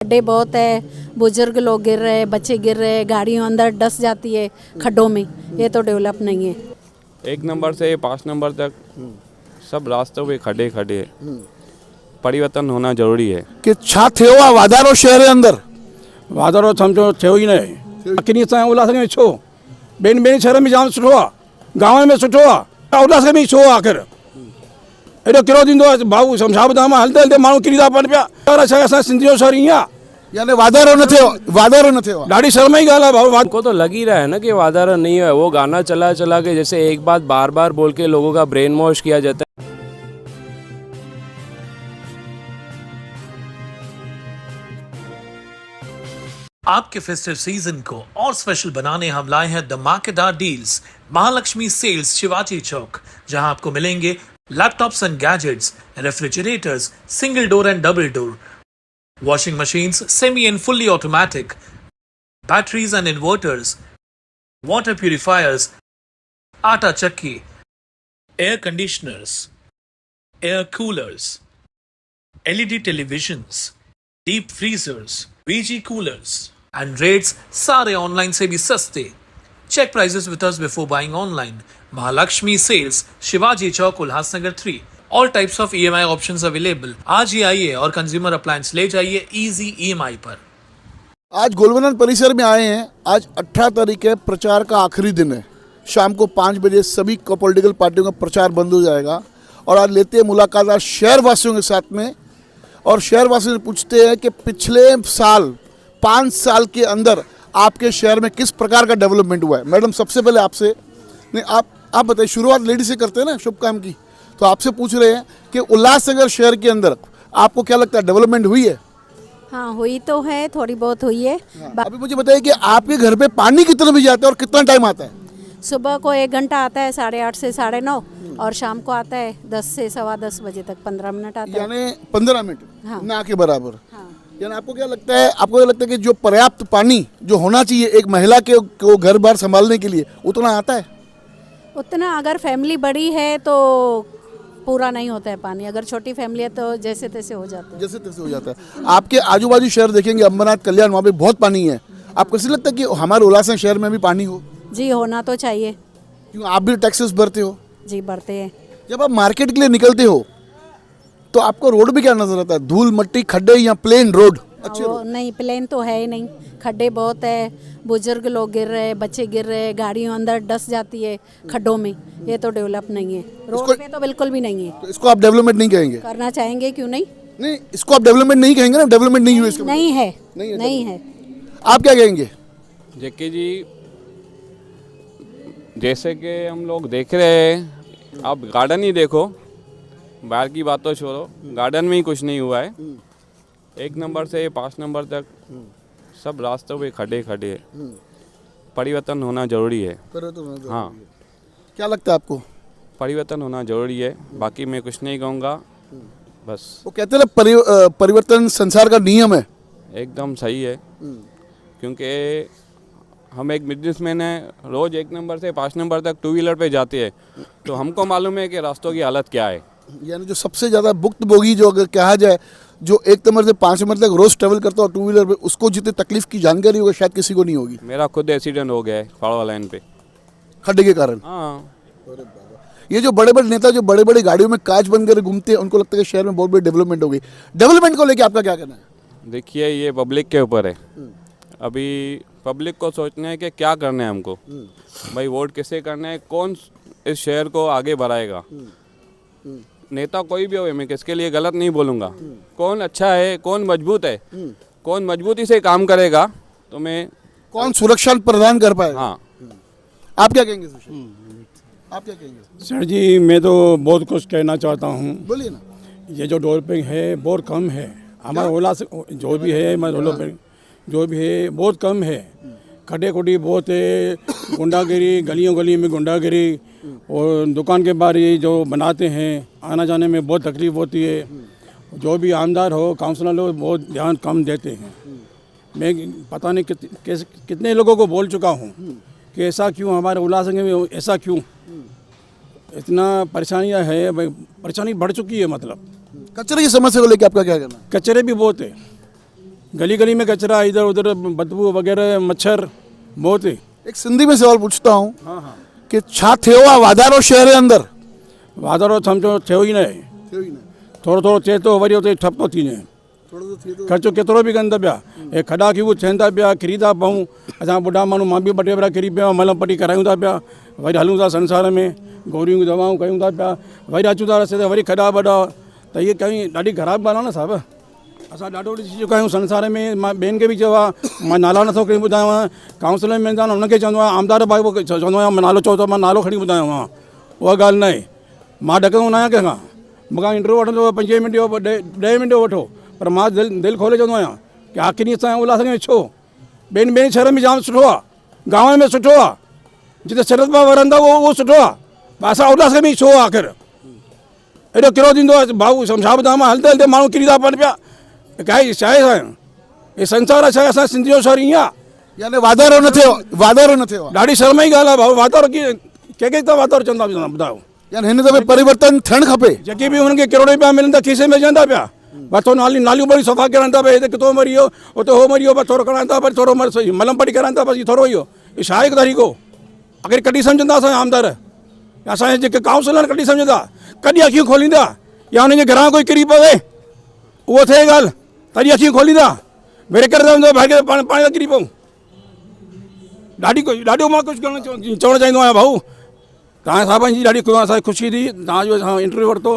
खड्डे बहुत है, बुजुर्ग लोग गिर रहे हैं, बच्चे गिर रहे हैं, गाड़ियों अंदर डस जाती है खड्डों में। ये तो डेवलप नहीं है। 1 नंबर से 5 नंबर तक सब रास्तों पे खड्डे खड्डे परिवर्तन होना जरूरी है। કે છા થયો આ વાધારો શહેરે અંદર વાદળો સમજો થયો ही नहीं बाकी सां उल्हासनगर में छो ॿियनि शहरनि में जाम सुठो आहे, गांवनि में सुठो आहे, उल्हासनगर में छो आख़िर एॾो किरो थींदो आहे भाऊ शमशाबाद में हलंदे हलंदे माण्हू किरी था पवनि पिया। छा असां सिंधी जो शहर ईअं आहे, यानी वाधारो न थियो, वाधारो न थियो। ॾाढी शर्म जी ॻाल्हि आहे भाऊ। हमको तो लग ही रहा है ना कि वाधारा नहीं है। वो गाना चला चला के जैसे एक बात बार बार बोल के लोगों का ब्रेन वॉश किया जाता है। आपके फेस्टिव सीजन को और स्पेशल बनाने हम लाए हैं धमाकेदार डील्स महालक्ष्मी सेल्स शिवाजी चौक, जहां आपको मिलेंगे laptops and gadgets, refrigerators single door and double door, washing machines semi and fully automatic, batteries and inverters, water purifiers, atta chakki, air conditioners, air coolers, LED televisions, deep freezers, VG coolers and rates सारे online से भी सस्ते। Check prices with us before buying online. Mahalakshmi Sales, Shivaji Chowk, Ulhasnagar 3। All types of EMI options available. आज ही आइए और consumer appliance ले जाइए easy EMI पर। आज गोलवंदन परिसर में आए हैं। आज 18 तारीख है, प्रचार का आखिरी दिन है। शाम को 5 बजे सभी पॉलिटिकल पार्टियों का प्रचार बंद हो जाएगा और आज लेते हैं मुलाकात आज शहरवासियों के साथ में। और शहरवासियों से पूछते हैं कि पिछले साल 5 साल के अंदर आपके शहर में किस प्रकार का डेवलपमेंट हुआ है। मैडम, सबसे पहले आपसे नहीं, आप बताइए, शुरुआत लेडी से करते हैं ना शुभ काम की, तो आपसे पूछ रहे हैं कि उल्लासनगर शहर के अंदर आपको क्या लगता है डेवलपमेंट हुई है? हाँ, हुई तो है, थोड़ी बहुत हुई है। अभी मुझे बताइए कि आपके घर पे पानी कितने बजे आता है और कितना टाइम आता है? सुबह को 1 घंटा आता है 8:30 से 9:30 और शाम को आता है 10 से 10:15 बजे तक 15 मिनट आता है। यानी 15 मिनट हाँ। ना के बराबर। हाँ। यानी आपको क्या लगता है कि जो पर्याप्त पानी जो होना चाहिए एक महिला के को घर बार संभालने के लिए उतना आता है? उतना अगर फैमिली बड़ी है तो पूरा नहीं होता है पानी, अगर छोटी फैमिली है तो जैसे तैसे हो जाता है। जैसे तैसे हो जाता है। आपके आजू बाजू शहर देखेंगे, अंबरनाथ, कल्याण, वहाँ पे बहुत पानी है। आपको ऐसा लगता है कि हमारे उल्लासनगर शहर में भी पानी हो? जी, होना तो चाहिए। क्यों, आप भी टैक्सेस भरते हो? जी, बढ़ते हैं। जब आप मार्केट के लिए निकलते हो तो आपको रोड भी क्या नजर आता है? धूल मट्टी खड्डे या प्लेन रोड? अच्छे वो नहीं, प्लेन तो है ही नहीं, खड्डे बहुत है, बुजुर्ग लोग गिर रहे हैं, बच्चे गिर रहे हैं, गाड़ियों अंदर डस जाती है खड्डों में। ये तो डेवलप नहीं है, रोड पे तो बिल्कुल भी नहीं है। तो इसको आप डेवलपमेंट नहीं कहेंगे? करना चाहेंगे, क्यों नहीं। नहीं, इसको आप डेवलपमेंट नहीं कहेंगे ना, डेवलपमेंट नहीं हुई इसका नहीं है, नहीं है। आप क्या कहेंगे? जेके जी, जैसे कि हम लोग देख रहे हैं, आप गार्डन ही देखो, बाहर की बात तो छोड़ो, गार्डन में ही कुछ नहीं हुआ है। 1 नंबर से 5 नंबर तक सब रास्तों पे खड्डे खड्डे परिवर्तन होना जरूरी है। हाँ, क्या लगता है आपको? परिवर्तन होना जरूरी है, बाकी मैं कुछ नहीं कहूँगा, बस। वो कहते हैं ना परिवर्तन संसार का नियम है। एकदम सही है, क्योंकि हम एक बिजनेसमैन है, रोज़ 1 नंबर से 5 नंबर तक 2 व्हीलर पे जाते हैं, तो हमको मालूम है कि रास्तों की हालत क्या है। यानी जो सबसे ज़्यादा भुक्तभोगी जो अगर कहा जाए, जो 1 नंबर से 5 नंबर तक रोज़ ट्रेवल करता हो 2 व्हीलर पे, उसको जितनी तकलीफ की जानकारी होगी शायद किसी को नहीं होगी। मेरा खुद एक्सीडेंट हो गया है फाड़वा लाइन पे, खड्डे के कारण। हाँ। ये जो बड़े बड़े नेता जो बड़े बड़े गाड़ियों में कांच बन कर घूमते हैं, उनको लगता है कि शहर में बहुत बड़ी डेवलपमेंट हो गई। डेवलपमेंट को लेकर आपका क्या कहना है? देखिए, ये पब्लिक के ऊपर है। अभी पब्लिक को सोचना है कि क्या करना है हमको, भाई वोट किसे करना है, कौन इस शहर को आगे बढ़ाएगा। नेता कोई भी हो, मैं किसके लिए गलत नहीं बोलूँगा, कौन अच्छा है, कौन मजबूत है, कौन मजबूती से काम करेगा, तो मैं कौन सुरक्षा प्रदान कर पाएगा। हाँ। आप क्या कहेंगे? आप क्या कहेंगे? सर जी, मैं तो बहुत कुछ कहना चाहता हूँ। बोलिए ना। ये जो डेवलपिंग है बहुत कम है हमारा उल्लास, जो भी है डेवलपिंग जो भी है बहुत कम है। खड्डे खुड्डी बहुत है, गुंडागिरी, गलियों गली में गुंडागिरी, और दुकान के बाहर ये जो बनाते हैं, आना जाने में बहुत तकलीफ होती है। जो भी आमदार हो, काउंसलर हो, बहुत ध्यान कम देते हैं। मैं पता नहीं कितने लोगों को बोल चुका हूँ कि ऐसा क्यों, हमारे उल्लासनगर में ऐसा क्यों, इतना परेशानियाँ है, भाई परेशानी बढ़ चुकी है। मतलब कचरे की समस्या को लेकर आपका क्या कहना है? कचरे भी बहुत है, गली गली में कचरा, इधर उधर बदबू वगैरह, मच्छर बहुत है। एक सिंधी में सवाल पूछता हूँ हाँ हाँ, कि छा थियो आहे वाधारो शहर जे अंदर? वाधारो सम्झो थियो ई न आहे, थोरो थोरो थिए थो, वरी उते ठप थो थी वञे। ख़र्चो केतिरो बि कनि था पिया, हे खॾा खियूं थियनि था पिया, किरी था पऊं। असां ॿुढा माण्हू, मां बि 2 टे भेरा किरी पियो आहियां, मलम पटी करायूं था पिया, वरी हलूं था संसार में, गोरियूं दवाऊं कयूं था पिया, वरी अचूं था रस्ते ते वरी खॾा वॾा, त इहे कयूं ॾाढी ख़राबु ॻाल्हि आहे न साहिबु। असां ॾाढो ॾिसी चुका आहियूं संसार में। मां ॿियनि खे बि चयो आहे, मां नाला नथो खणी ॿुधायांव, काउंसिलर में वेंदा आहिनि हुनखे चवंदो आहियां, आमदार भाई चवंदो आहियां मां नालो चओ त मां नालो खणी ॿुधायांव, उहा ॻाल्हि न आहे। मां ॾकंदो न आहियां कंहिंखां, मूंखां इंटरव्यू वठंदो 5 मिंट जो 10 मिंट जो वठो, पर मां दिलि खोले चवंदो आहियां की आख़िर असांजे उल्हासनगर में छो, ॿियनि शहरनि में जाम सुठो आहे, गांव में सुठो आहे, जिते शरद बाबा रहंदा उहो सुठो आहे, असां उल्हासनगर में छो आहे आख़िर? एॾो किरो थींदो आहे भाऊ, छा ॿुधायां मां, हलंदे हलंदे माण्हू किरी था पवनि पिया, काई छा आहे असांजो हे संसार आहे छा आहे? असां सिंधी जो शहर ईअं आहे, यानी वाधारो न थियो, वाधारो न थियो आहे। ॾाढी शर्म जी ॻाल्हि आहे भाऊ। वाधारो कंहिंखे त वाधारो चवंदा ॿुधायो? यानी हिन दफ़े परिवर्तन थियणु खपे। जेके बि हुननि खे करोड़ रुपया मिलनि था खीसे में विझनि था पिया, बस थोरो नालियूं ॿोलियूं सफ़ा कराइनि था पिया, हिते किथो मरी वियो, उते हो मरी वियो, बसि थोरो कराइनि था, वरी थोरो मलम पटी कराइनि था, बसि थोरो इहो छा आहे हिकु तरीक़ो? आख़िर कॾहिं सम्झंदा असांजा आमदार, असांजे जेके काउंसिलर कॾहिं सम्झंदा, कॾहिं अखियूं खोलींदा, या हुनजे घरां कोई किरी पवे उहो थिए ॻाल्हि, तॾहिं अखियूं खोलींदा, वेरे करे भाई पाण था किरी पऊं। ॾाढो मां कुझु चवणु चाहींदो आहियां भाऊ, तव्हां साहिबनि जी ॾाढी असांखे ख़ुशी थी, तव्हांजो असां इंटरव्यू वरितो,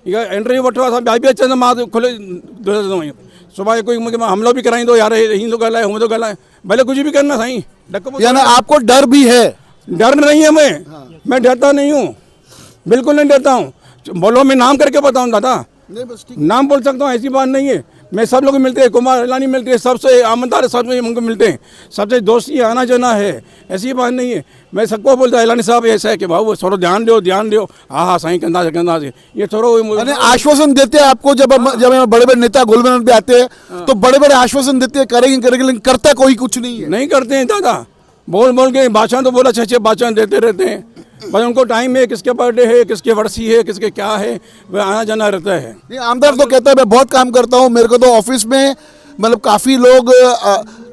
इहा इंटरव्यू वठो, असां ॿिया बि अचनि मां खुले आहियूं, सुभाणे कोई मूंखे हमलो बि कराईंदो, यार हीअं थो ॻाल्हाए, हूअं थो ॻाल्हाए, भले कुझु बि करना साईं, यानी आपको डर भी है? डर नहीं है, मैं डरता नहीं हूँ, बिल्कुल नहीं डरता हूँ। बोलो, मैं नाम करके बताऊँ दादा, नाम बोल सकता हूँ, ऐसी बात नहीं है। मैं सब लोग मिलते हैं, कुमार इलानी मिलते हैं, सबसे आमदार सब उनको मिलते हैं, सबसे दोस्ती आना जाना है, ऐसी बात नहीं है। मैं सबको बोलता इलानी साहब ऐसा है कि भाऊ थोड़ा ध्यान दो, हाँ हाँ साईं कंदा ये थोड़ा आश्वासन देते हैं आपको। जब बड़े बड़े नेता गोलमेज पे आते हैं तो बड़े बड़े आश्वासन देते हैं करेंगे, लेकिन करता कोई कुछ नहीं है। नहीं करते हैं दादा, बोल के भाषण तो बोला, अच्छे भाषण देते रहते हैं, बस उनको टाइम है, किसके बर्थडे है, किसके वर्षी है, किसके क्या है, वह आना जाना रहता है। नहीं, आमदार तो कहता है मैं बहुत काम करता हूँ, मेरे को तो ऑफिस में मतलब काफ़ी लोग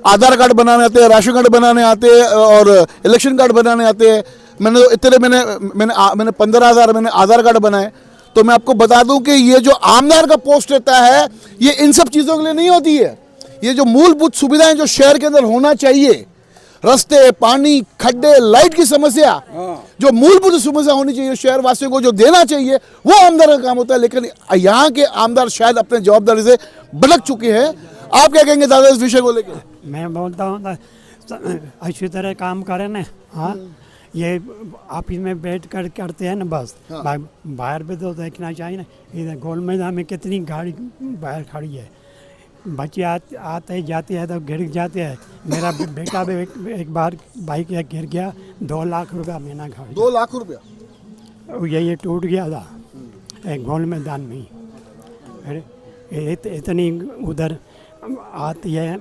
आधार कार्ड बनाने आते हैं, राशन कार्ड बनाने आते हैं और इलेक्शन कार्ड बनाने आते हैं। मैंने 15,000 मैंने आधार कार्ड बनाए। तो मैं आपको बता दूं कि ये जो आमदार का पोस्ट रहता है, ये इन सब चीज़ों के लिए नहीं होती है। ये जो मूलभूत सुविधाएं जो शहर के अंदर होना चाहिए, रास्ते, पानी, खड्डे, लाइट की समस्या, जो मूलभूत समस्या होनी चाहिए शहर वासियों को, जो देना चाहिए, वो आमदार का काम होता है। लेकिन यहाँ के आमदार शायद अपने जवाबदारी से भटक चुके हैं। आप क्या कहेंगे दादा इस विषय को लेकर? मैं बोलता हूँ अच्छी तरह काम करें ना, हाँ, ये ऑफिस में बैठ कर करते हैं ना बस, बाहर भी तो देखना चाहिए ना। इधर गोल मैदान में कितनी गाड़ी बाहर खड़ी है, बच्चे आते जाते हैं तो गिर जाते हैं। मेरा बेटा भी एक बार बाइक गिर गया, 2 लाख रुपया महीना खा। 2 लाख रुपया ये टूट गया था एक गोल मैदान में ही। इतनी उधर आती है,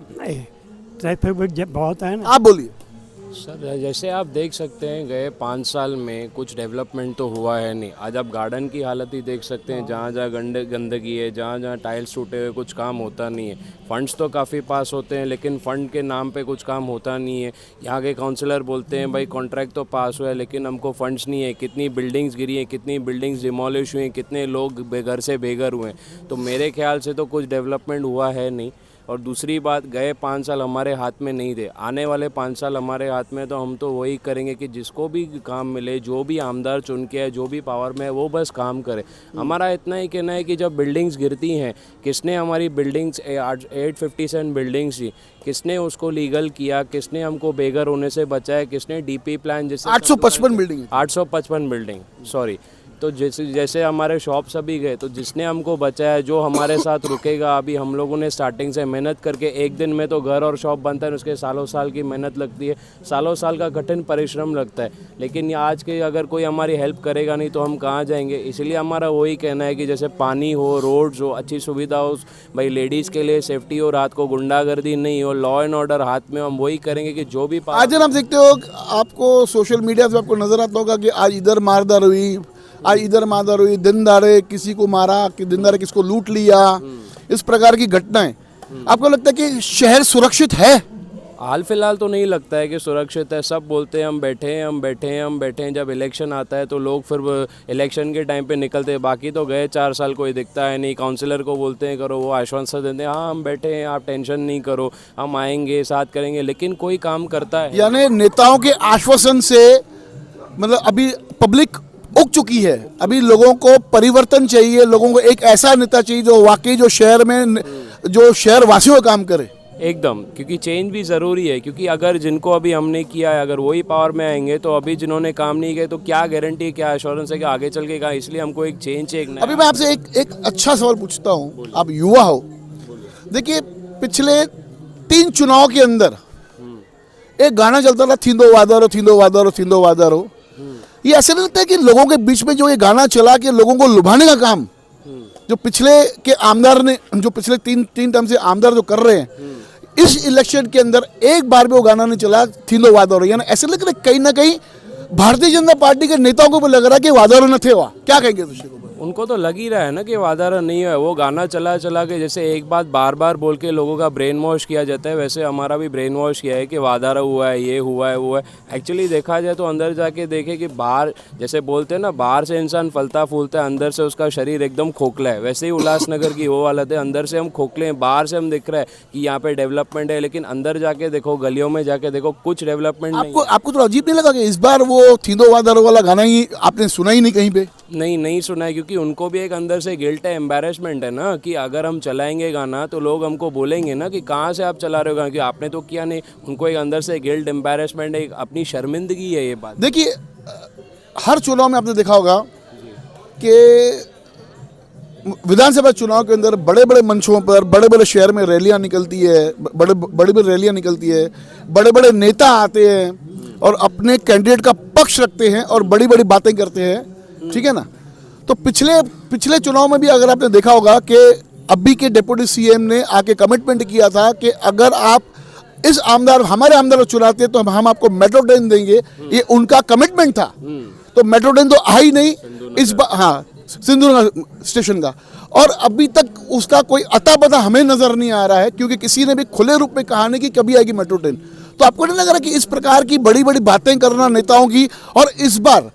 ट्रैफिक भी बहुत है ना। आप बोलिए सर। जैसे आप देख सकते हैं, गए 5 साल में कुछ डेवलपमेंट तो हुआ है नहीं। आज आप गार्डन की हालत ही देख सकते हैं, जहाँ जहाँ गंदगी है, जहाँ जहाँ टाइल्स टूटे हुए, कुछ काम होता नहीं है। फंड्स तो काफ़ी पास होते हैं, लेकिन फ़ंड के नाम पे कुछ काम होता नहीं है। यहाँ के काउंसलर बोलते हैं भाई कॉन्ट्रैक्ट तो पास हुआ है, लेकिन हमको फंड्स नहीं है। कितनी बिल्डिंग्स गिरी हैं, कितनी बिल्डिंग्स डिमोलिश हुई हैं, कितने लोग बेघर से बेघर हुए हैं। तो मेरे ख्याल से तो कुछ डेवलपमेंट हुआ है नहीं। और दूसरी बात, गए 5 साल हमारे हाथ में नहीं थे, आने वाले 5 साल हमारे हाथ में, तो हम तो वही करेंगे कि जिसको भी काम मिले, जो भी आमदार चुन के है, जो भी पावर में है, वो बस काम करे। हमारा इतना ही कहना है कि जब बिल्डिंग्स गिरती हैं, किसने हमारी बिल्डिंग्स 857 बिल्डिंग्स थी, किसने उसको लीगल किया, किसने हमको बेघर होने से बचाया, किसने डीपी प्लान जैसे 855 बिल्डिंग 855 बिल्डिंग सॉरी, तो जैसे हमारे शॉप सभी गए, तो जिसने हमको बचाया, जो हमारे साथ रुकेगा। अभी हम लोगों ने स्टार्टिंग से मेहनत करके, एक दिन में तो घर और शॉप बनता है, उसके सालों साल की मेहनत लगती है, सालों साल का कठिन परिश्रम लगता है। लेकिन आज के अगर कोई हमारी हेल्प करेगा नहीं तो हम कहाँ जाएंगे। इसलिए हमारा वही कहना है कि जैसे पानी हो, रोड्स हो, अच्छी सुविधा हो, भाई लेडीज़ के लिए सेफ्टी हो, रात को गुंडागर्दी नहीं हो, लॉ एंड ऑर्डर हाथ में, हम वही करेंगे कि जो भी। आज आप देखते हो, आपको सोशल मीडिया से आपको नजर आता होगा कि आज इधर मारदार हुई, आज इधर मारदार हुई, दिन दहाड़े किसी को मारा, कि दिन दहाड़े किसको लूट लिया, इस प्रकार की घटनाएं। आपको लगता है कि शहर सुरक्षित है? हाल फिलहाल तो नहीं लगता है कि सुरक्षित है। सब बोलते हैं हम बैठे हैं, हम बैठे हैं, हम बैठे हैं। जब इलेक्शन आता है तो लोग फिर इलेक्शन के टाइम पे निकलते हैं। बाकी तो गए 4 साल कोई दिखता है नहीं। काउंसलर को बोलते हैं करो, वो आश्वासन देते हैं हाँ हम बैठे हैं, आप टेंशन नहीं करो, हम आएंगे, साथ करेंगे, लेकिन कोई काम करता है? यानी नेताओं के आश्वासन से मतलब अभी पब्लिक उग चुकी है। अभी लोगों को परिवर्तन चाहिए, लोगों को एक ऐसा नेता चाहिए जो वाकई जो शहर में जो शहर वासियों का काम करे। एकदम, क्योंकि चेंज भी ज़रूरी है। क्योंकि अगर जिनको अभी हमने किया है, अगर वही पावर में आएंगे तो अभी जिन्होंने काम नहीं किया तो क्या गारंटी, क्या एश्योरेंस है कि आगे चल के कहा। इसलिए हमको एक चेंज चाहिए, एक नया। अभी मैं आपसे एक अच्छा सवाल पूछता हूँ, आप युवा हो। देखिए पिछले 3 चुनाव के अंदर एक गाना चलता था, थिंदो वादारो थिंदो वादारो थिंदो वादारो। ये ऐसे नहीं लगता है कि लोगों के बीच में जो ये गाना चला के लोगों को लुभाने का काम जो पिछले के आमदार ने, जो पिछले तीन टर्म से आमदार जो कर रहे हैं, इस इलेक्शन के अंदर एक बार भी वो गाना नहीं चला थिंदो वादारो। यानी ऐसे लग रहा है कहीं ना कहीं भारतीय जनता पार्टी के नेताओं को भी लग रहा है कि वादारो न थे। वहाँ क्या कहेंगे दूसरे को? उनको तो लग ही रहा है ना कि वादारा नहीं है। वो गाना चला चला के जैसे एक बात बार बार बोल के लोगों का ब्रेन वॉश किया जाता है, वैसे हमारा भी ब्रेन वॉश किया है कि वादारा हुआ है, ये हुआ है, वो है। एक्चुअली देखा जाए तो अंदर जाके देखे कि बाहर जैसे बोलते हैं ना, बाहर से इंसान फलता फूलता है, अंदर से उसका शरीर एकदम खोखला है। वैसे ही उल्लासनगर की वो हालत है, अंदर से हम खोखले हैं। बाहर से हम दिख रहा है कि यहाँ पे डेवलपमेंट है, लेकिन अंदर जाके देखो, गलियों में जाके देखो, कुछ डेवलपमेंट नहीं है। आपको तो अजीब नहीं लगा कि इस बार वो थिंदो वादारो वाला गाना ही आपने सुना ही नहीं कहीं पे? नहीं सुना है, क्योंकि उनको भी एक अंदर से गिल्ट है, एम्बैरेसमेंट है ना, कि अगर हम चलाएंगे गाना तो लोग हमको बोलेंगे ना कि कहाँ से आप चला रहे हो गाना, कि आपने तो किया नहीं। उनको एक अंदर से गिल्ट, एम्बैरेसमेंट, एक अपनी शर्मिंदगी है ये बात। देखिए हर चुनाव में आपने देखा होगा कि विधानसभा चुनाव के अंदर बड़े बड़े मंचों पर बड़े बड़े शहर में रैलियां निकलती है, बड़ी बड़ी रैलियां निकलती है, बड़े बड़े नेता आते हैं और अपने कैंडिडेट का पक्ष रखते हैं और बड़ी बड़ी बातें करते हैं, ठीक है ना। तो पिछले चुनाव में भी अगर आपने देखा होगा कि अभी के डिप्टी सीएम ने आके कमिटमेंट किया था कि अगर आप इस हमारे आमदार को चुनाते तो हम आपको मेट्रो ट्रेन देंगे। ये उनका कमिटमेंट था। तो मेट्रो ट्रेन तो आई नहीं इस बार, हाँ, सिंधुनगर स्टेशन का, और अभी तक उसका कोई अता पता हमें नजर नहीं आ रहा है, क्योंकि किसी ने भी खुले रूप में कहा नहीं कि कभी आएगी मेट्रो ट्रेन। तो आपको नहीं लग रहा कि इस प्रकार की बड़ी बड़ी बातें करना नेताओं की, और इस बार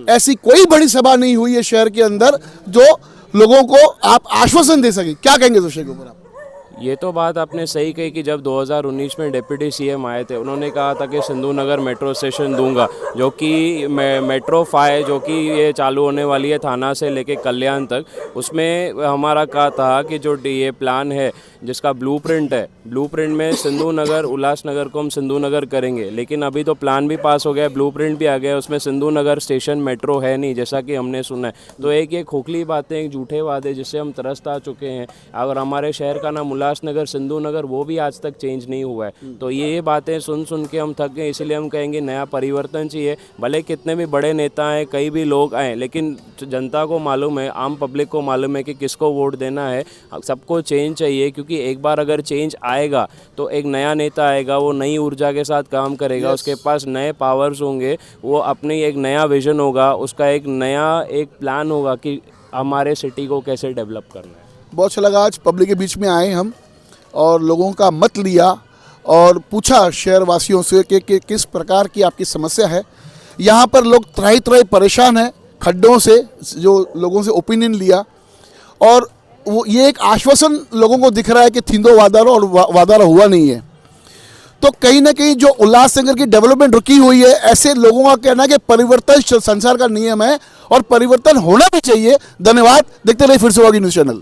ऐसी कोई बड़ी सभा नहीं हुई है शहर के अंदर जो लोगों को आप आश्वासन दे सके? क्या कहेंगे दूसरे के ऊपर आप? ये तो बात आपने सही कही कि जब 2019 में डिप्टी सीएम आए थे, उन्होंने कहा था कि सिंधु नगर मेट्रो स्टेशन दूंगा, जो कि मेट्रो 5 जो कि ये चालू होने वाली है थाना से लेके कल्याण तक। उसमें हमारा कहा था कि जो ये प्लान है जिसका ब्लूप्रिंट है, ब्लूप्रिंट में सिंधु नगर उल्लासनगर को हम सिंधु नगर करेंगे। लेकिन अभी तो प्लान भी पास हो गया, ब्लूप्रिंट भी आ गया, उसमें सिंधु नगर स्टेशन मेट्रो है नहीं, जैसा कि हमने सुना है। तो एक ये खोखली बातें, एक झूठे वादे जिससे हम त्रस्त आ चुके हैं। अगर हमारे शहर का नाम उल्लासनगर सिंधु नगर, वो भी आज तक चेंज नहीं हुआ है। तो ये बातें सुन के हम थक गए, इसलिए हम कहेंगे नया परिवर्तन चाहिए। भले कितने भी बड़े नेता हैं, कई भी लोग आए, लेकिन जनता को मालूम है, आम पब्लिक को मालूम है कि किसको वोट देना है। सबको चेंज चाहिए, क्योंकि एक बार अगर चेंज आएगा तो एक नया नेता आएगा, वो नई ऊर्जा के साथ काम करेगा, उसके पास नए पावर्स होंगे, वो अपनी एक नया विजन होगा, उसका एक नया एक प्लान होगा कि हमारे सिटी को कैसे डेवलप करना है। बहुत अच्छा लगा आज पब्लिक के बीच में आए हम और लोगों का मत लिया और पूछा शहर वासियों से कि किस प्रकार की आपकी समस्या है। यहाँ पर लोग त्राही परेशान हैं खड्डों से, जो लोगों से ओपिनियन लिया, और वो ये एक आश्वासन लोगों को दिख रहा है कि थिंदो वादारो, और वादारा हुआ नहीं है। तो कहीं ना कहीं जो उल्लासनगर की डेवलपमेंट रुकी हुई है, ऐसे लोगों का कहना है कि परिवर्तन संसार का नियम है और परिवर्तन होना भी चाहिए। धन्यवाद। देखते रहिए फिर से होगी न्यूज़ चैनल।